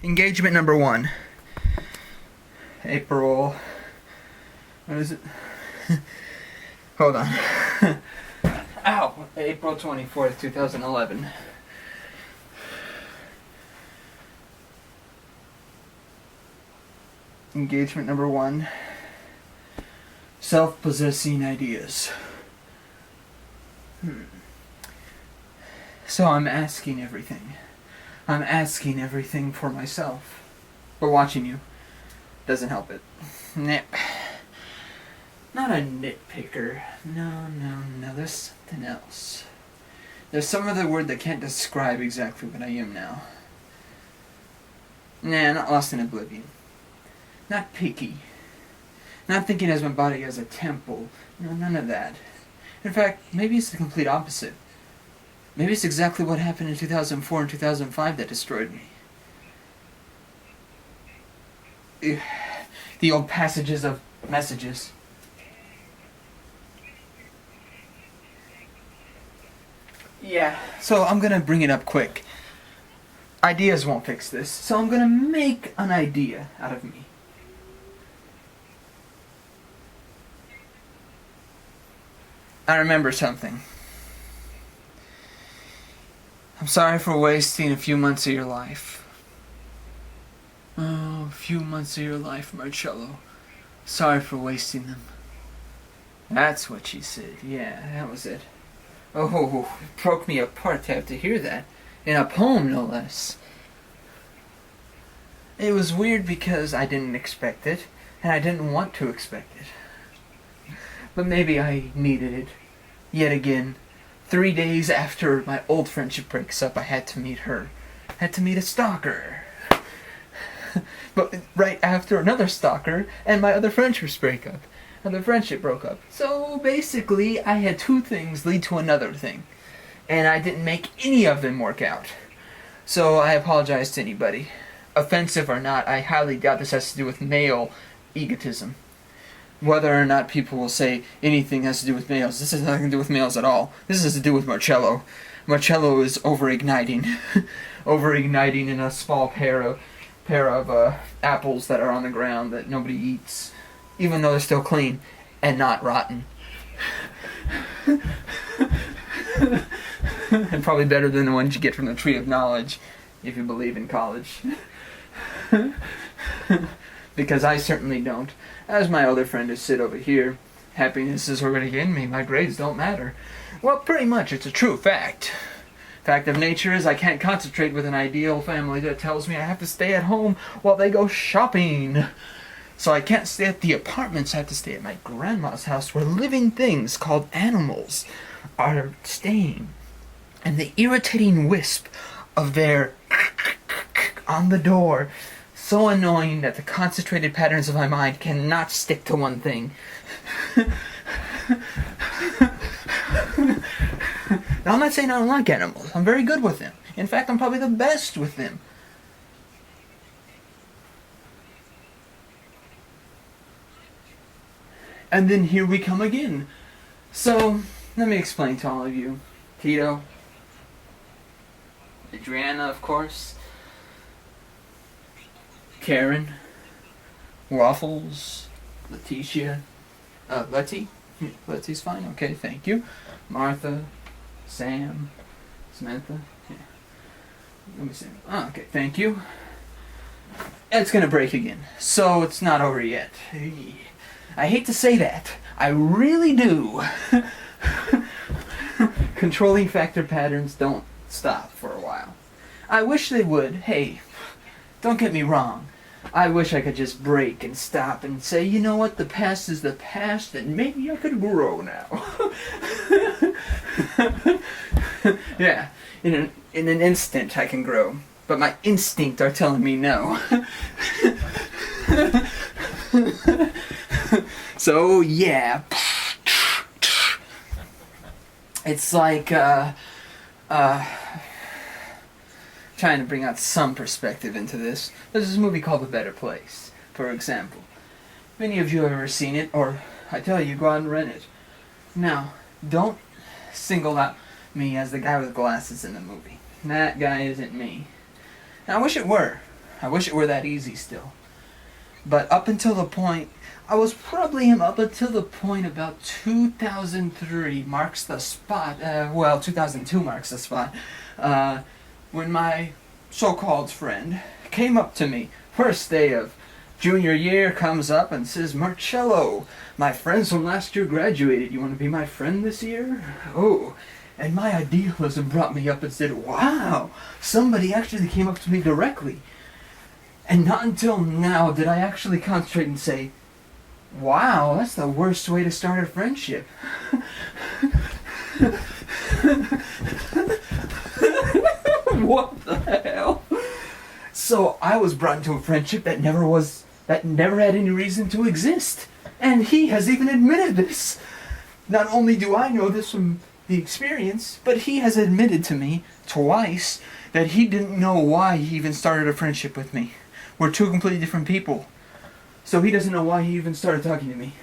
Engagement number 1. April... What is it? Hold on. Ow! April 24th, 2011. Engagement number 1. Self-possessing ideas. So I'm asking everything. I'm asking everything for myself. But watching you doesn't help it. Nip. Not a nitpicker. No. There's something else. There's some other word that can't describe exactly what I am now. Nah, not lost in oblivion. Not picky. Not thinking as my body as a temple. No, none of that. In fact, maybe it's the complete opposite. Maybe it's exactly what happened in 2004 and 2005 that destroyed me. The old passages of messages. Yeah, so I'm gonna bring it up quick. Ideas won't fix this, so I'm gonna make an idea out of me. I remember something. I'm sorry for wasting a few months of your life. Oh, a few months of your life, Marcello. Sorry for wasting them. That's what she said. Yeah, that was it. Oh, it broke me apart to have to hear that. In a poem, no less. It was weird because I didn't expect it, and I didn't want to expect it. But maybe I needed it. Yet again, 3 days after my old friendship breaks up, I had to meet her. Had to meet a stalker. But right after another stalker, and my other friendships break up. And the friendship broke up. So basically, I had 2 things lead to another thing. And I didn't make any of them work out. So I apologize to anybody. Offensive or not, I highly doubt this has to do with male egotism. Whether or not people will say anything has to do with males, this has nothing to do with males at all. This has to do with Marcello. Marcello is overigniting. Overigniting in a small pair of apples that are on the ground that nobody eats. Even though they're still clean and not rotten. And probably better than the ones you get from the tree of knowledge, if you believe in college. Because I certainly don't. As my other friend is sit over here, happiness is already in me, my grades don't matter. Well, pretty much, it's a true fact. Fact of nature is I can't concentrate with an ideal family that tells me I have to stay at home while they go shopping. So I can't stay at the apartments, I have to stay at my grandma's house where living things called animals are staying. And the irritating wisp of their on the door, so annoying that the concentrated patterns of my mind cannot stick to one thing. Now, I'm not saying I don't like animals. I'm very good with them. In fact, I'm probably the best with them. And then here we come again. So, let me explain to all of you. Tito. Adriana, of course. Karen. Waffles. Letitia. Letty? Letty's fine. Okay, thank you. Martha. Sam. Samantha. Yeah. Let me see. Oh, okay, thank you. It's gonna break again. So, it's not over yet. I hate to say that. I really do. Controlling factor patterns don't stop for a while. I wish they would. Hey, don't get me wrong. I wish I could just break and stop and say, you know what, the past is the past and maybe I could grow now. Yeah, in an instant I can grow. But my instincts are telling me no. So, yeah. It's like, trying to bring out some perspective into this. There's this movie called The Better Place, for example. Many of you have ever seen it, or I tell you, go out and rent it. Now, don't single out me as the guy with glasses in the movie. That guy isn't me. And I wish it were. I wish it were that easy still. But up until the point, I was probably him up until the point about 2003 marks the spot, 2002 marks the spot, when my so-called friend came up to me, first day of junior year, comes up and says, "Marcello, my friends from last year graduated. You want to be my friend this year?" Oh, and my idealism brought me up and said, wow, somebody actually came up to me directly. And not until now did I actually concentrate and say, wow, that's the worst way to start a friendship. What the hell? So I was brought into a friendship that never had any reason to exist. And he has even admitted this. Not only do I know this from the experience, but he has admitted to me twice that he didn't know why he even started a friendship with me. We're two completely different people. So he doesn't know why he even started talking to me.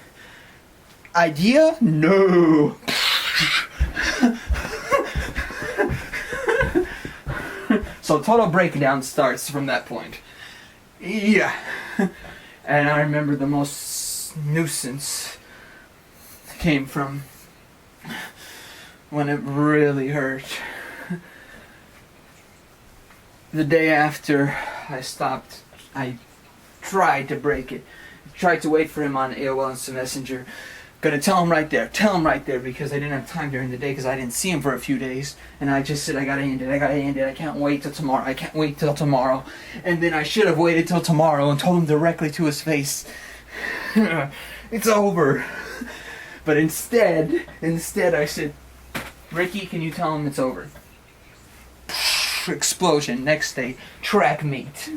Idea? No. So total breakdown starts from that point. Yeah. And I remember the most nuisance came from when it really hurt. The day after I stopped, I tried to break it. Tried to wait for him on AOL Instant Messenger. Gonna tell him right there, because I didn't have time during the day because I didn't see him for a few days. And I just said, I gotta end it, I can't wait till tomorrow. And then I should have waited till tomorrow and told him directly to his face, it's over. But instead I said, Ricky, can you tell him it's over? Explosion. Next day, track meet.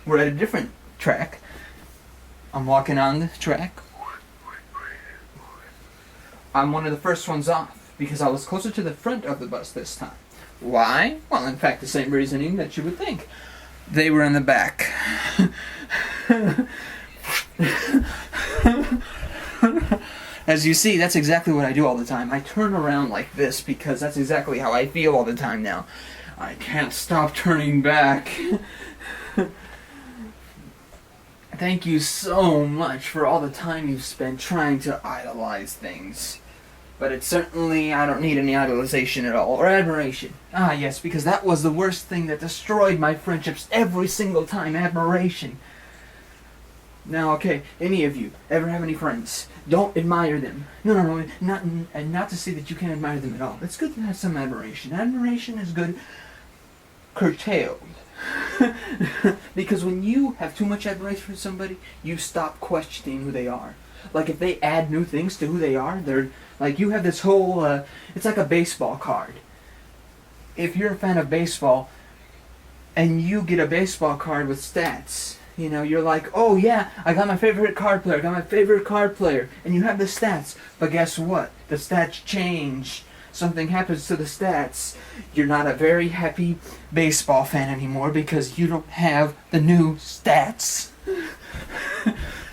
We're at a different track. I'm walking on the track. I'm one of the first ones off because I was closer to the front of the bus this time. Why? Well, in fact, the same reasoning that you would think. They were in the back. As you see, that's exactly what I do all the time. I turn around like this because that's exactly how I feel all the time now. I can't stop turning back. Thank you so much for all the time you've spent trying to idolize things. But it's certainly, I don't need any idolization at all, or admiration. Ah, yes, because that was the worst thing that destroyed my friendships every single time, admiration. Now, okay, any of you ever have any friends? Don't admire them. No, not to say that you can't admire them at all. It's good to have some admiration. Admiration is good curtailed. Because when you have too much admiration for somebody, you stop questioning who they are. Like if they add new things to who they are, they're like, you have this whole, it's like a baseball card. If you're a fan of baseball and you get a baseball card with stats, you know, you're like, oh yeah, I got my favorite card player, and you have the stats, but guess what? The stats change. Something happens to the stats. You're not a very happy baseball fan anymore because you don't have the new stats.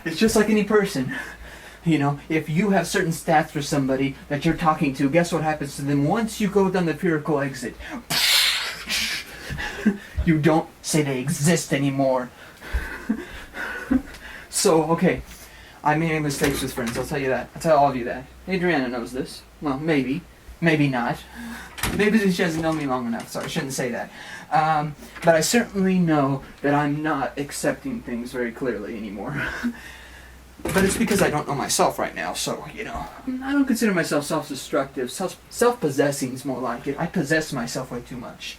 It's just like any person. You know, if you have certain stats for somebody that you're talking to, guess what happens to them once you go down the physical exit? You don't say they exist anymore. So, okay, I made mistakes with friends, I'll tell you that. I'll tell all of you that. Adriana knows this. Well, maybe not. Maybe she doesn't know me long enough, so I shouldn't say that. But I certainly know that I'm not accepting things very clearly anymore. But it's because I don't know myself right now, so, you know, I don't consider myself self-destructive. Self-possessing is more like it. I possess myself way too much.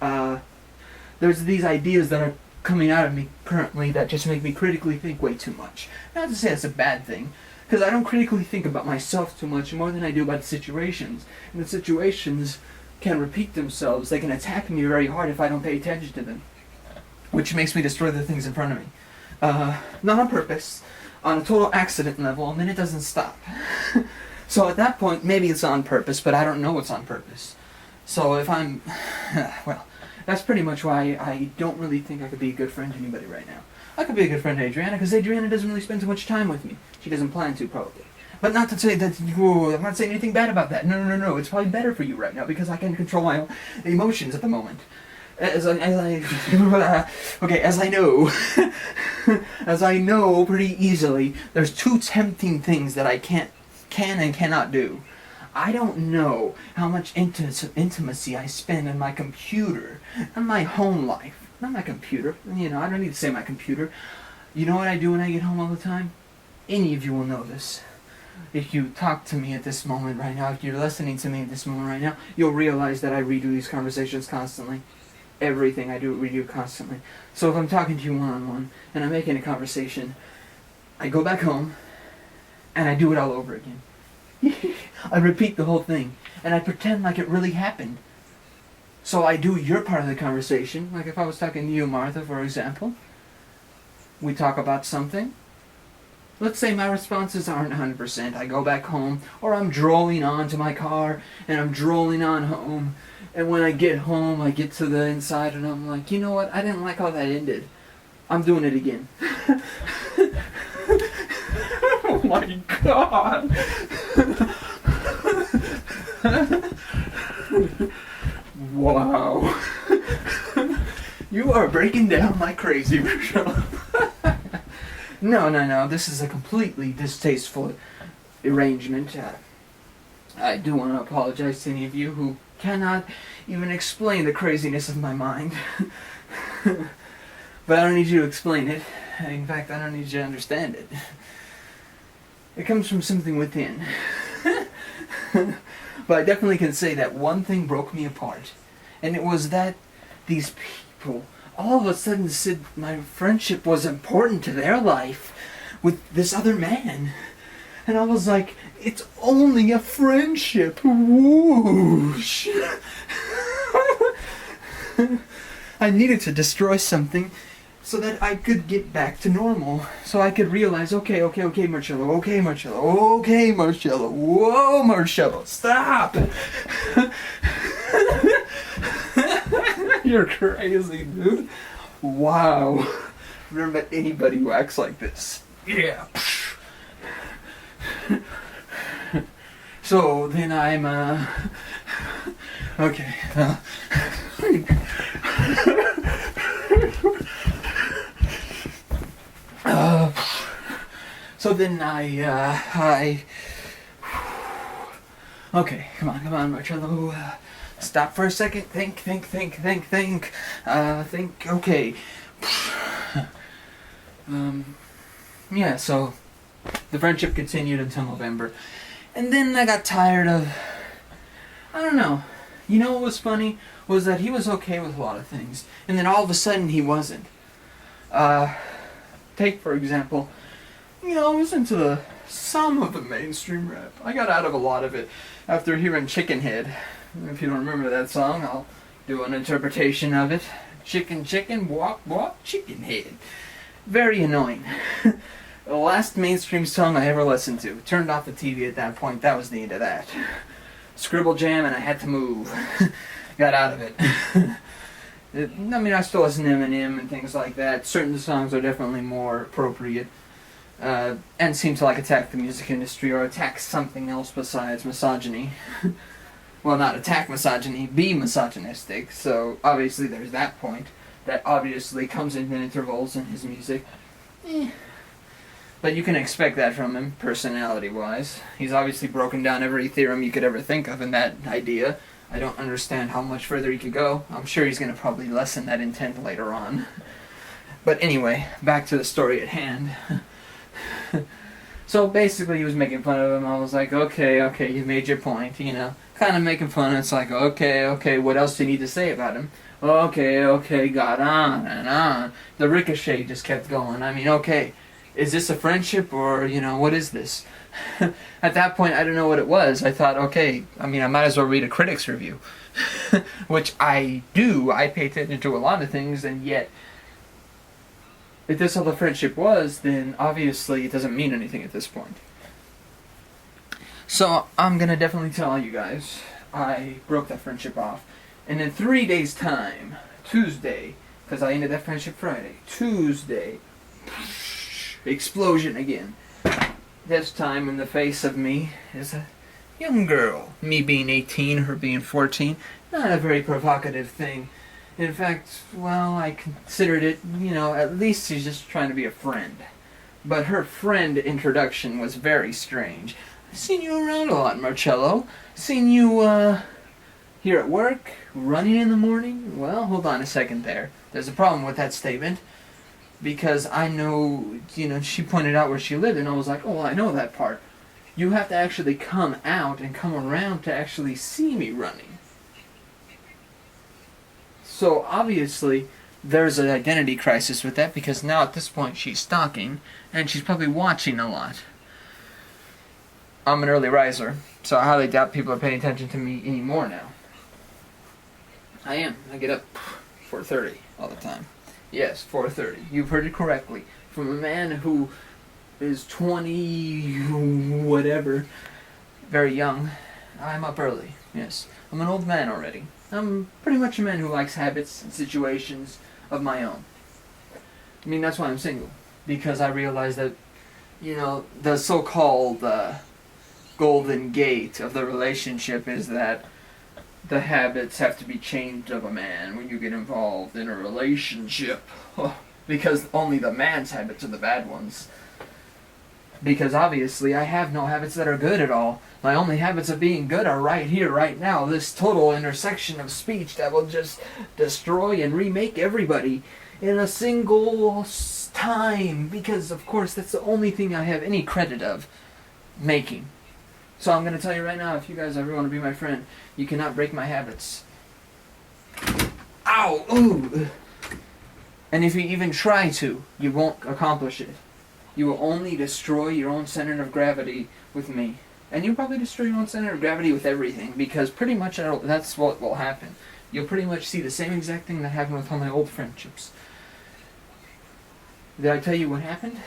There's these ideas that are coming out of me currently that just make me critically think way too much. Not to say that's a bad thing, because I don't critically think about myself too much more than I do about the situations. And the situations can repeat themselves. They can attack me very hard if I don't pay attention to them, which makes me destroy the things in front of me. Not on purpose, on a total accident level, and then it doesn't stop. So at that point, maybe it's on purpose, but I don't know it's on purpose. So if I'm, well, that's pretty much why I don't really think I could be a good friend to anybody right now. I could be a good friend to Adriana, because Adriana doesn't really spend too much time with me. She doesn't plan to, probably. But not to say that, whoa, I'm not saying anything bad about that. No. It's probably better for you right now, because I can control my emotions at the moment. as I know, as I know pretty easily, there's two tempting things that I can and cannot do. I don't know how much intimacy I spend in my computer, in my home life. Not my computer, I don't need to say my computer. You know what I do when I get home all the time? Any of you will know this. If you talk to me at this moment right now, if you're listening to me at this moment right now, you'll realize that I redo these conversations constantly. Everything I do, redo constantly. So if I'm talking to you one-on-one, and I'm making a conversation, I go back home, and I do it all over again. I repeat the whole thing, and I pretend like it really happened. So I do your part of the conversation, like if I was talking to you, Martha, for example. We talk about something. Let's say my responses aren't 100%. I go back home, or I'm drolling on to my car, and I'm drolling on home. And when I get home, I get to the inside, and I'm like, you know what? I didn't like how that ended. I'm doing it again. Oh my God. Wow. You are breaking down like crazy, Rachel. No. This is a completely distasteful arrangement. I do want to apologize to any of you who cannot even explain the craziness of my mind. But I don't need you to explain it. In fact, I don't need you to understand it. It comes from something within. But I definitely can say that one thing broke me apart. And it was that these people all of a sudden said my friendship was important to their life with this other man. And I was like, it's only a friendship. Whoosh. I needed to destroy something so that I could get back to normal. So I could realize, okay, Marcello, whoa, Marcello, stop! You're crazy, dude. Wow. I've never met anybody who acts like this. Yeah. So then I'm, okay. So then okay, come on, Marcello. Stop for a second. Think. Okay. Yeah, so the friendship continued until November. And then I got tired of, I don't know. You know what was funny? Was that he was okay with a lot of things. And then all of a sudden he wasn't. Take, for example, listen to some of the mainstream rap. I got out of a lot of it after hearing Chicken Head. If you don't remember that song, I'll do an interpretation of it. Chicken, walk, chicken head. Very annoying. The last mainstream song I ever listened to. Turned off the TV at that point. That was the end of that. Scribble jam and I had to move. Got out of it. I still listen to Eminem and things like that. Certain songs are definitely more appropriate. And seem to attack the music industry or attack something else besides misogyny. Well, not attack misogyny, be misogynistic. So obviously there's that point. That obviously comes in intervals in his music. But you can expect that from him, personality-wise. He's obviously broken down every theorem you could ever think of in that idea. I don't understand how much further he could go. I'm sure he's going to probably lessen that intent later on. But anyway, back to the story at hand. So basically he was making fun of him. I was like, okay, you made your point, Kind of making fun. It's like, okay, what else do you need to say about him? Okay, got on and on. The ricochet just kept going. Okay, is this a friendship or, what is this? At that point, I don't know what it was. I thought, okay, I might as well read a critic's review. Which I do. I pay attention to a lot of things, and yet, if this all the friendship was, then obviously it doesn't mean anything at this point. So, I'm gonna definitely tell you guys, I broke that friendship off. And in 3 days' time, Tuesday, because I ended that friendship Friday, Tuesday, explosion again. This time in the face of me is a young girl. Me being 18, her being 14. Not a very provocative thing. In fact, well, I considered it, at least she's just trying to be a friend. But her friend introduction was very strange. I've seen you around a lot, Marcello. Seen you, here at work, running in the morning. Well, hold on a second there. There's a problem with that statement. Because I know, she pointed out where she lived, and I was like, oh, well, I know that part. You have to actually come out and come around to actually see me running. So, obviously, there's an identity crisis with that, because now at this point she's stalking, and she's probably watching a lot. I'm an early riser, so I highly doubt people are paying attention to me anymore now. I am. I get up 4:30 all the time. Yes, 4:30. You've heard it correctly. From a man who is 20, whatever, very young, I'm up early. Yes, I'm an old man already. I'm pretty much a man who likes habits and situations of my own. I mean, that's why I'm single. Because I realize that, the so-called golden gate of the relationship is that the habits have to be changed of a man when you get involved in a relationship. Because only the man's habits are the bad ones. Because obviously I have no habits that are good at all. My only habits of being good are right here, right now. This total intersection of speech that will just destroy and remake everybody in a single time. Because, of course, that's the only thing I have any credit of making. So I'm going to tell you right now, if you guys ever want to be my friend, you cannot break my habits. Ow! Ooh! And if you even try to, you won't accomplish it. You will only destroy your own center of gravity with me. And you'll probably destroy your own center of gravity with everything, because pretty much that's what will happen. You'll pretty much see the same exact thing that happened with all my old friendships. Did I tell you what happened?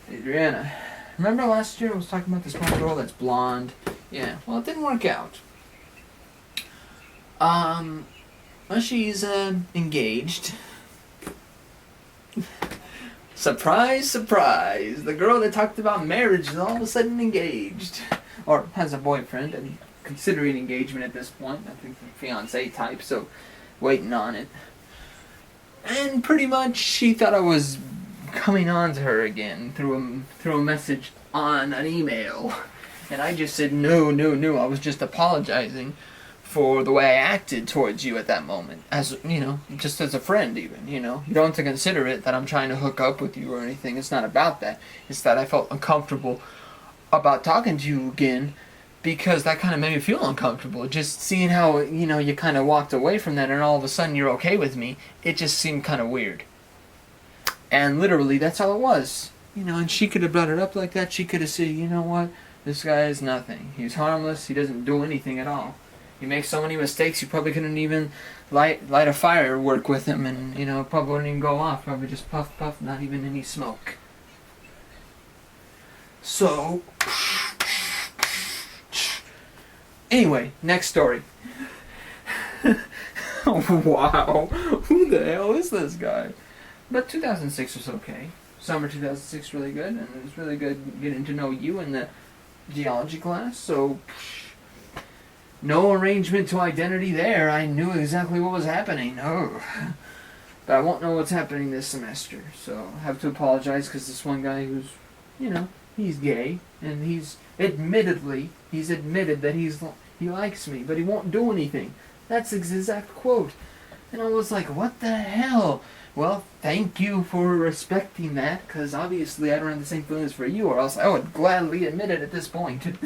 Adriana. Remember last year I was talking about this one girl that's blonde? Yeah, well, it didn't work out. Well, she's, engaged. Surprise, surprise. The girl that talked about marriage is all of a sudden engaged. Or has a boyfriend and considering engagement at this point. I think the fiancé type, so waiting on it. And pretty much she thought I was coming on to her again through a message on an email. And I just said, no. I was just apologizing for the way I acted towards you at that moment. As, just as a friend even, You don't have to consider it that I'm trying to hook up with you or anything. It's not about that. It's that I felt uncomfortable about talking to you again because that kind of made me feel uncomfortable. Just seeing how, you kind of walked away from that and all of a sudden you're okay with me, it just seemed kind of weird. And literally, that's all it was. And she could have brought it up like that. She could have said, you know what, this guy is nothing. He's harmless. He doesn't do anything at all. He makes so many mistakes, you probably couldn't even light a firework with him and, probably wouldn't even go off. Probably just puff, not even any smoke. So, anyway, next story. Wow, who the hell is this guy? But 2006 was okay. Summer 2006 really good, and it was really good getting to know you in the geology class, so no arrangement to identity there. I knew exactly what was happening. Oh. But I won't know what's happening this semester, so I have to apologize because this one guy who's, he's gay, and he's admitted that he likes me, but he won't do anything. That's his exact quote. And I was like, what the hell? Well, thank you for respecting that, because obviously I don't have the same feelings for you, or else I would gladly admit it at this point.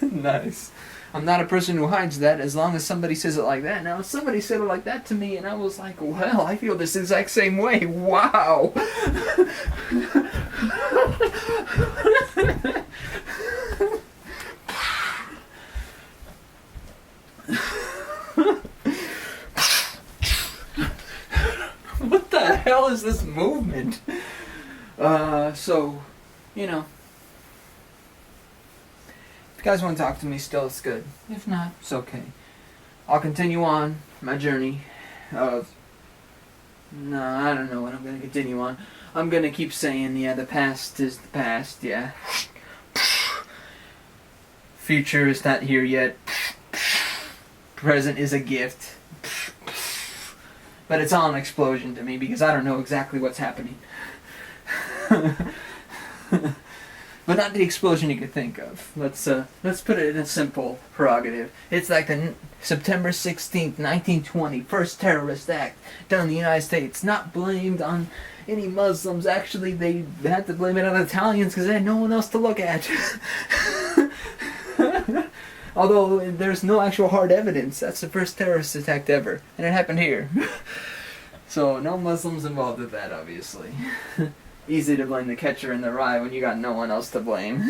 Nice. I'm not a person who hides that as long as somebody says it like that. Now, if somebody said it like that to me, and I was like, well, I feel this exact same way. Wow. What the hell is this movement? So, if you guys want to talk to me still, it's good. If not, it's okay. I'll continue on my journey of... No, I don't know what I'm going to continue on. I'm going to keep saying, yeah, the past is the past, yeah. Future is not here yet. present is a gift. But it's all an explosion to me because I don't know exactly what's happening. But not the explosion you could think of. Let's put it in a simple prerogative. It's like the September 16th, 1920, first terrorist act done in the United States. Not blamed on any Muslims. Actually, they had to blame it on Italians because they had no one else to look at. Although there's no actual hard evidence. That's the first terrorist attack ever. And it happened here. So no Muslims involved with that, obviously. Easy to blame the catcher in the rye when you got no one else to blame.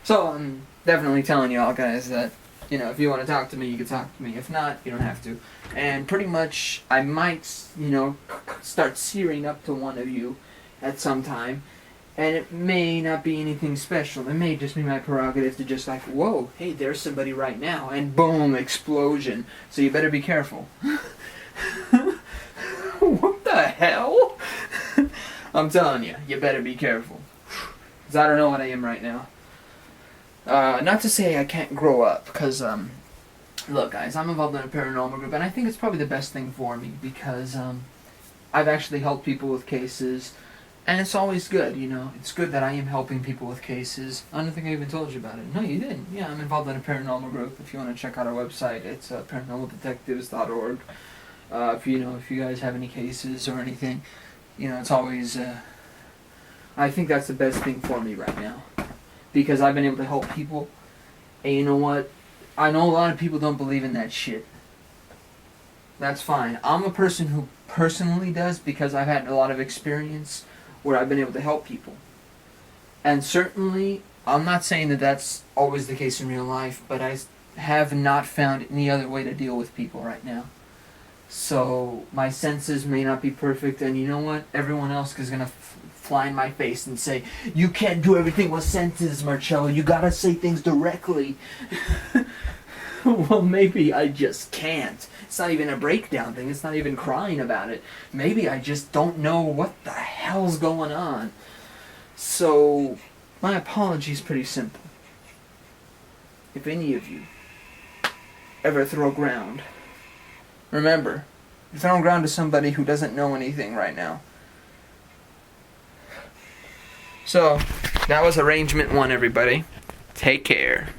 So I'm definitely telling you all guys that, you know, if you want to talk to me, you can talk to me. If not, you don't have to. And pretty much I might, you know, start searing up to one of you at some time. And it may not be anything special. It may just be my prerogative to just like, whoa, hey, there's somebody right now. And boom, explosion. So you better be careful. What the hell? I'm telling you, you better be careful. Because I don't know what I am right now. Not to say I can't grow up, because, look guys, I'm involved in a paranormal group, and I think it's probably the best thing for me, because, I've actually helped people with cases, and it's always good, you know. It's good that I am helping people with cases. I don't think I even told you about it. No, you didn't. Yeah, I'm involved in a paranormal group. If you want to check out our website, it's paranormaldetectives.org. If you guys have any cases or anything, you know, it's always, I think that's the best thing for me right now. Because I've been able to help people, and you know what? I know a lot of people don't believe in that shit. That's fine. I'm a person who personally does, because I've had a lot of experience where I've been able to help people. And certainly, I'm not saying that that's always the case in real life, but I have not found any other way to deal with people right now. So my senses may not be perfect, and you know what? Everyone else is gonna fly in my face and say, "You can't do everything with senses, Marcello. You gotta say things directly." Well, maybe I just can't. It's not even a breakdown thing. It's not even crying about it. Maybe I just don't know what the hell's going on. So my apology is pretty simple. If any of you ever throw ground, remember, you're throwing ground to somebody who doesn't know anything right now. So, that was arrangement 1, everybody. Take care.